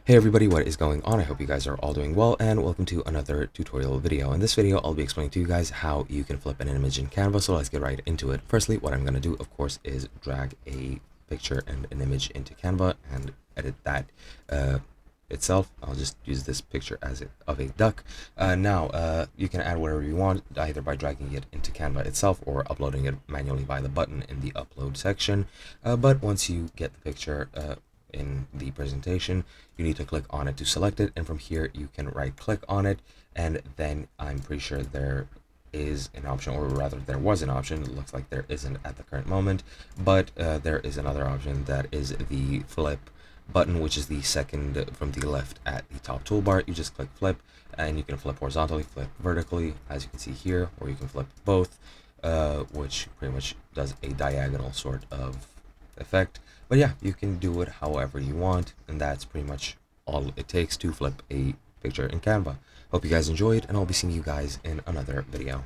Hey everybody, what is going on? I hope you guys are all doing well, and welcome to another tutorial video. In this video, I'll be explaining to you guys how you can flip an image in Canva, so let's get right into it. Firstly, what I'm going to do, of course, is drag a picture and an image into Canva and edit that itself. I'll just use this picture of a duck. Now, you can add whatever you want, either by dragging it into Canva itself or uploading it manually by the button in the upload section. But once you get the picture in the presentation, you need to click on it to select it, and from here you can right click on it, and then I'm pretty sure there is an option, or rather there was an option. It looks like there isn't at the current moment, but there is another option, that is the flip button, which is the second from the left at the top toolbar. You just click flip, and you can flip horizontally, flip vertically, as you can see here, or you can flip both, which pretty much does a diagonal sort of effect. But yeah, you can do it however you want, and that's pretty much all it takes to flip a picture in Canva. Hope you guys enjoyed, and I'll be seeing you guys in another video.